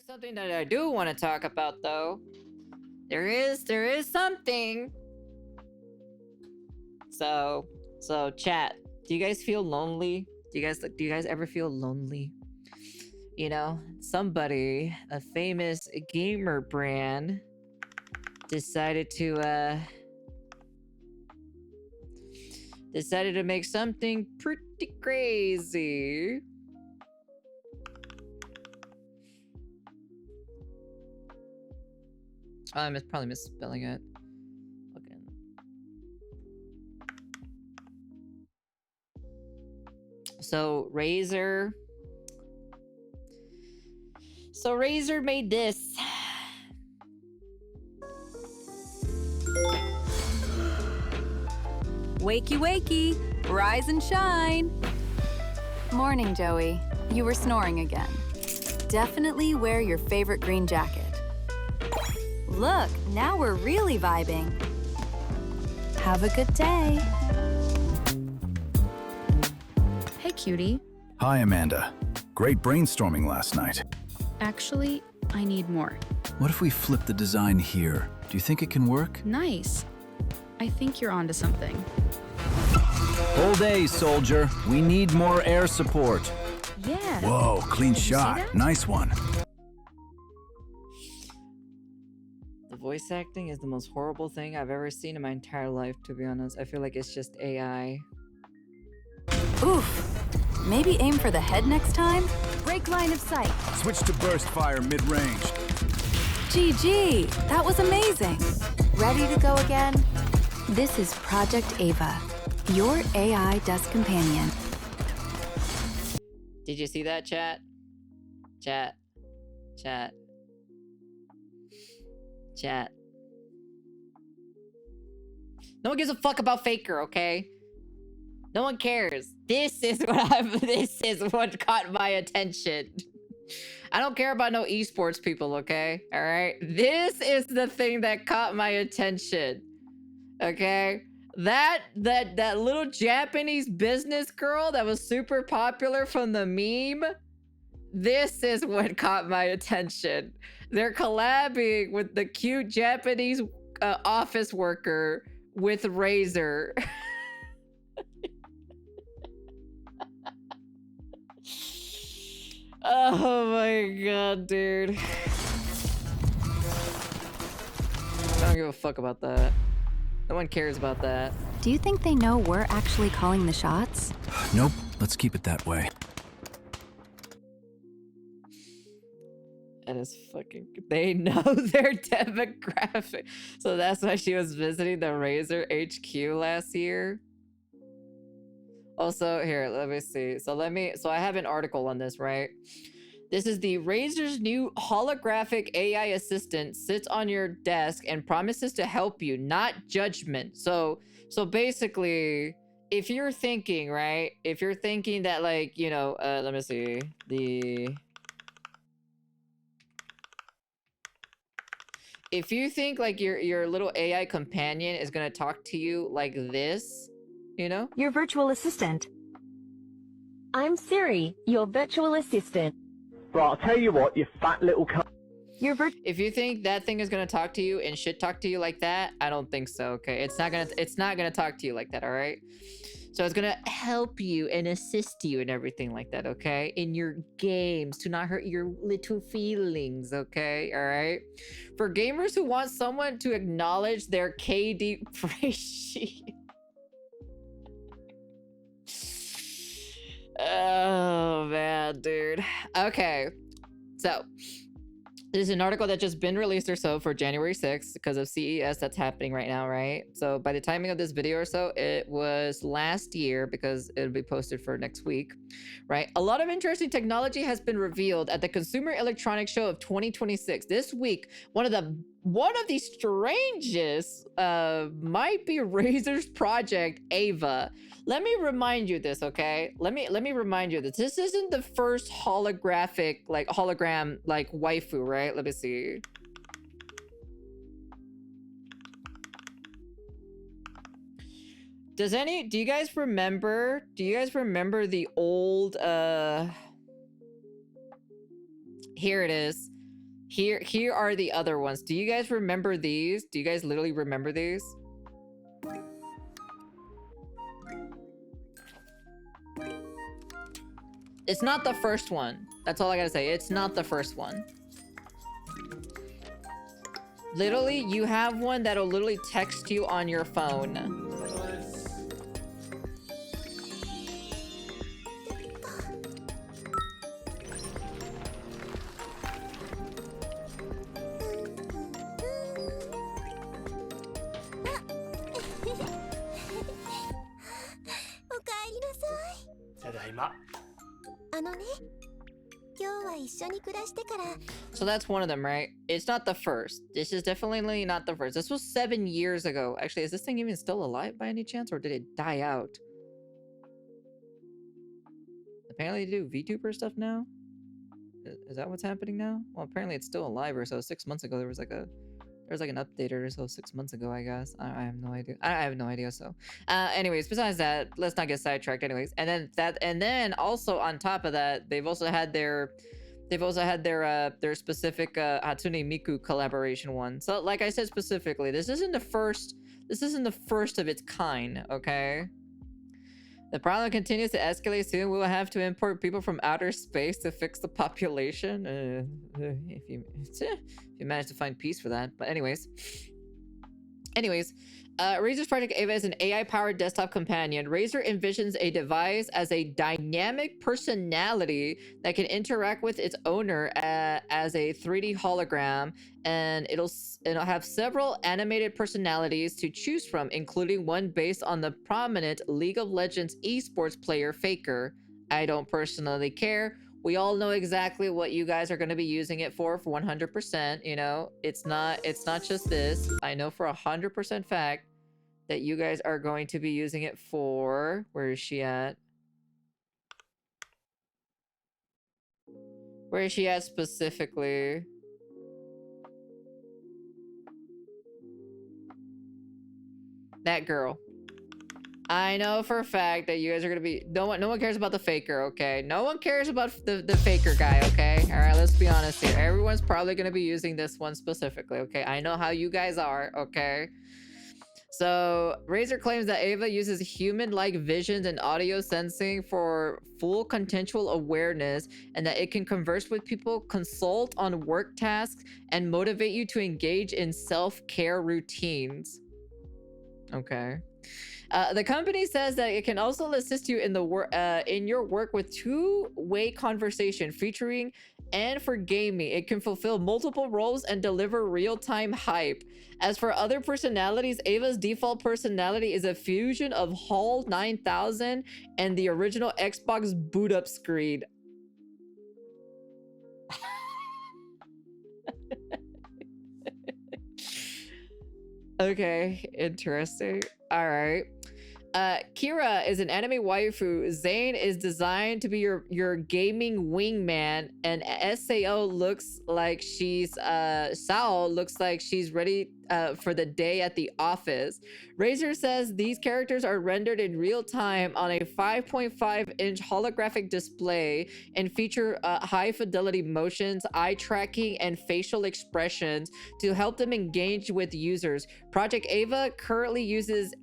There's something that I do want to talk about, though. There is something. So chat. Do you guys feel lonely? Do you guys ever feel lonely? You know, somebody, a famous gamer brand, decided to make something pretty crazy. Oh, I'm probably misspelling it. Okay. So Razer made this. Wakey, wakey, rise and shine. Morning, Joey. You were snoring again. Definitely wear your favorite green jacket. Look, now we're really vibing. Have a good day. Hey, cutie. Hi, Amanda. Great brainstorming last night. Actually, I need more. What if we flip the design here? Do you think it can work? Nice. I think you're onto something. Whole day, soldier. We need more air support. Yeah. Whoa, clean Did you see shot. that? Nice one. The voice acting is the most horrible thing I've ever seen in my entire life, to be honest. I feel like it's just AI. Oof. Maybe aim for the head next time? Break line of sight. Switch to burst fire mid-range. GG, that was amazing. Ready to go again? This is Project Ava, your AI desk companion. Did you see that, chat? Chat. No one gives a fuck about Faker, okay? No one cares. This is what caught my attention. I don't care about no esports people, okay? All right? This is the thing that caught my attention. Okay? That little Japanese business girl that was super popular from the meme, this is what caught my attention. They're collabing with the cute Japanese office worker with Razer. Oh my god, dude. I don't give a fuck about that. No one cares about that. Do you think they know we're actually calling the shots? Nope, let's keep it that way. And it's fucking... They know their demographic. So that's why she was visiting the Razer HQ last year. Also, here, let me see. So I have an article on this, right? This is the Razer's new holographic AI assistant sits on your desk and promises to help you, not judgment. So basically, if you're thinking, right? If you're thinking that, like, you know, let me see. If you think like your little AI companion is gonna talk to you like this, you know? Your virtual assistant. I'm Siri, your virtual assistant. Right, I'll tell you what, you fat little cunt. If you think that thing is gonna talk to you and should talk to you like that, I don't think so, okay? It's not gonna talk to you like that, alright? So it's gonna help you and assist you and everything like that, okay? In your games, to not hurt your little feelings, okay? Alright? For gamers who want someone to acknowledge their KD ratio. Oh man, dude. Okay, so there's an article that just been released or so for January 6th because of CES that's happening right now, right? So by the timing of this video or so, it was last year because it'll be posted for next week, right? A lot of interesting technology has been revealed at the Consumer Electronics Show of 2026. This week, one of the strangest might be Razer's Project Ava. Let me remind you this, okay? Let me remind you this. This isn't the first hologram like waifu, right? Let me see. Do you guys remember the old here it is. Here are the other ones. Do you guys remember these? Do you guys literally remember these? It's not the first one. That's all I gotta say. It's not the first one. Literally, you have one that'll literally text you on your phone. So that's one of them, right? It's not the first. This is definitely not the first. This was 7 years ago. Actually, is this thing even still alive by any chance, or did it die out? Apparently they do VTuber stuff now? Is that what's happening now? Well, apparently it's still alive or so. 6 months ago there was like an update or so 6 months ago, I guess. I have no idea. I have no idea. So, anyways, besides that, let's not get sidetracked. Anyways, and then also on top of that, they've also had their specific Hatsune Miku collaboration one. So, like I said specifically, this isn't the first of its kind. Okay. The problem continues to escalate. Soon we will have to import people from outer space to fix the population. If you manage to find peace for that. But anyways, Razer's Project Ava is an AI-powered desktop companion. Razer envisions a device as a dynamic personality that can interact with its owner as a 3D hologram, and it'll have several animated personalities to choose from, including one based on the prominent League of Legends esports player Faker. I don't personally care. We all know exactly what you guys are going to be using it for 100%. You know, it's not just this. I know for 100% fact that you guys are going to be using it for, where is she at? Where is she at specifically? That girl. I know for a fact that you guys are gonna be no one cares about the Faker, okay? No one cares about the Faker guy, okay? All right, let's be honest here. Everyone's probably gonna be using this one specifically, okay? I know how you guys are, okay? So Razer claims that Ava uses human-like visions and audio sensing for full contextual awareness, and that it can converse with people, consult on work tasks, and motivate you to engage in self-care routines. Okay. The company says that it can also assist you in in your work with two-way conversation, featuring and for gaming. It can fulfill multiple roles and deliver real-time hype. As for other personalities, Ava's default personality is a fusion of HAL 9000 and the original Xbox boot-up screen. Okay, interesting. All right. Kira is an anime waifu. Zane is designed to be your gaming wingman, and Sao looks like Sao looks like she's ready for the day at the office. Razer says these characters are rendered in real time on a 5.5-inch holographic display and feature high fidelity motions, eye tracking, and facial expressions to help them engage with users. Project Ava currently uses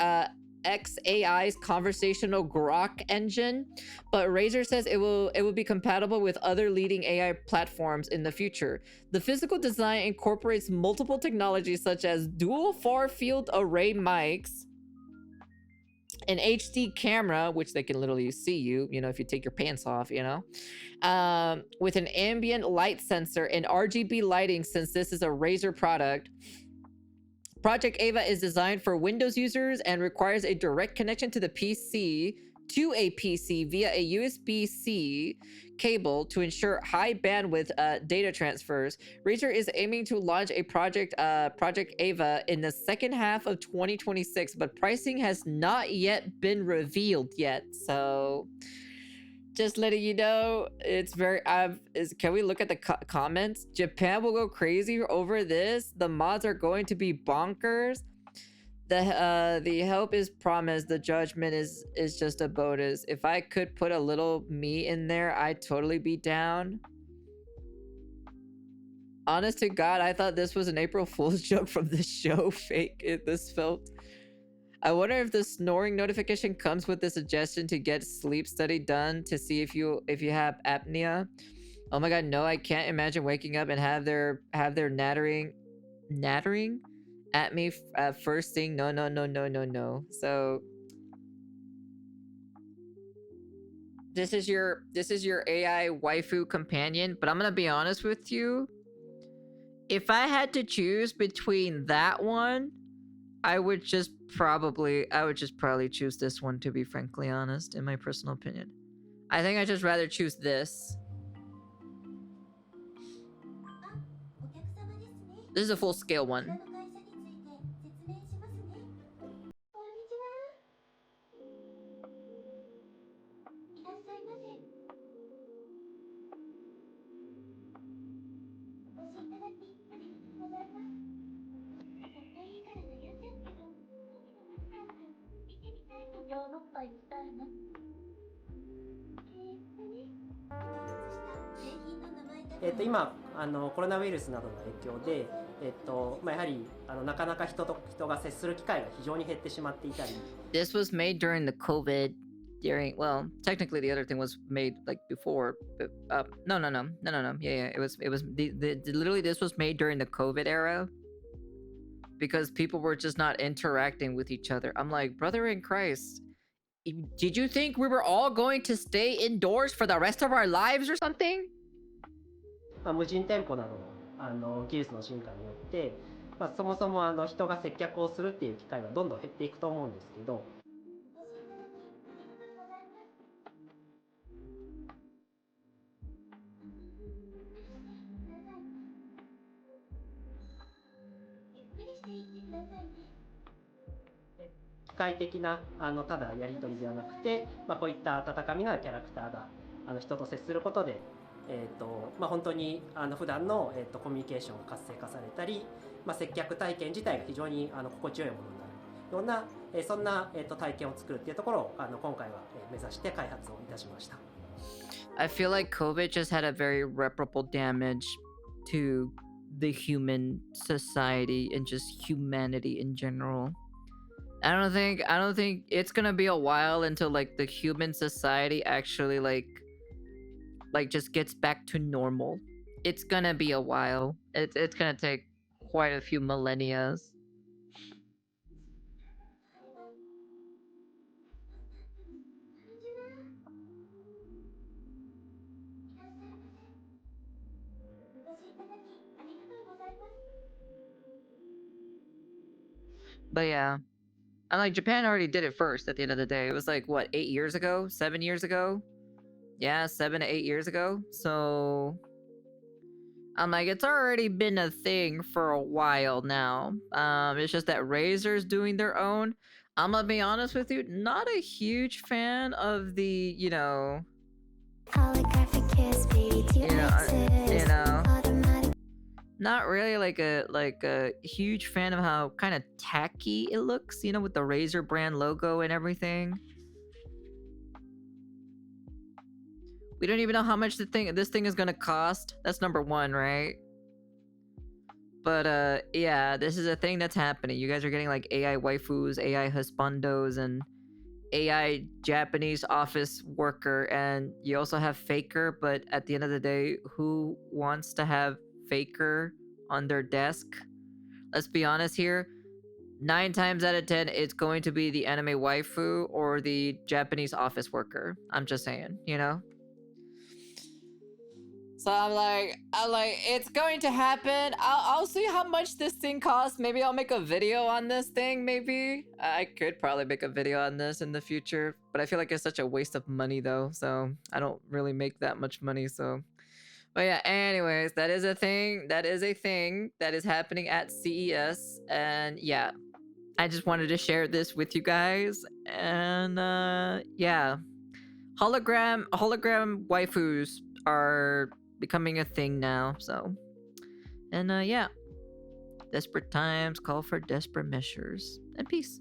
XAI's conversational Grok engine, but Razer says it will be compatible with other leading AI platforms in the future. The physical design incorporates multiple technologies such as dual far field array mics, an HD camera, which they can literally see you, if you take your pants off, with an ambient light sensor and RGB lighting, since this is a Razer product. Project Ava is designed for Windows users and requires a direct connection to a PC via a USB-C cable to ensure high bandwidth data transfers. Razer is aiming to launch a Project Ava in the second half of 2026, but pricing has not yet been revealed yet. So just letting you know, it's very can we look at the comments? Japan will go crazy over this. The mods are going to be bonkers. The help is promised. The judgment is just a bonus. If I could put a little me in there, I'd totally be down. Honest to God, I thought this was an April Fool's joke from the show. Fake it. This felt. I wonder if the snoring notification comes with the suggestion to get sleep study done to see if you have apnea. Oh my God, no! I can't imagine waking up and have their nattering at me first thing. No, no, no, no, no, no. So this is your AI waifu companion, but I'm gonna be honest with you. If I had to choose between that one, I would just probably choose this one, to be frankly honest, in my personal opinion. I think I'd just rather choose this. This is a full scale one.今コロナウイルスなどの影響で、やはりなかなか人と人が接する機会が非常に減ってしまっていたり。This was made during the COVID. Well, technically the other thing was made like before, but no. Yeah, it was literally this was made during the COVID era because people were just not interacting with each other. I'm like, brother in Christ, did you think we were all going to stay indoors for the rest of our lives or something? 無人店舗などの技術の進化によって、そもそも人が接客をするっていう機会はどんどん減っていくと思うんですけど。機械的なただやり取りではなくて、こういった温かみのあるキャラクターが人と接することで、本当に普段のコミュニケーションが活性化されたり、接客体験自体が非常に心地よいものになるような、そんな体験を作るっていうところを今回は目指して開発をいたしました。I feel like COVID just had a very irreparable damage to the human society and just humanity in general. I don't think it's gonna be a while until like the human society actually like just gets back to normal. It's gonna be a while. It's gonna take quite a few millennia. But yeah, I'm like, Japan already did it first at the end of the day. It was like, what, 8 years ago? 7 years ago? Yeah, 7 to 8 years ago. So I'm like, it's already been a thing for a while now. It's just that Razer's doing their own. I'm gonna be honest with you, not a huge fan of the, holographic kiss, baby, not really like a huge fan of how kind of tacky it looks, with the Razer brand logo and everything. We don't even know how much this thing is gonna cost. That's number one, right? But yeah, this is a thing that's happening. You guys are getting like AI waifus, AI husbandos, and AI Japanese office worker, and you also have Faker. But at the end of the day, who wants to have Faker on their desk? Let's be honest here. 9 times out of 10, it's going to be the anime waifu or the Japanese office worker. I'm just saying, So I'm like, it's going to happen. I'll see how much this thing costs. Maybe I'll make a video on this thing, maybe. I could probably make a video on this in the future, but I feel like it's such a waste of money though, so I don't really make that much money, so. But yeah, anyways, that is a thing that is happening at CES, and yeah. I just wanted to share this with you guys, and yeah. Hologram waifus are becoming a thing now, so. And yeah. Desperate times call for desperate measures. And peace.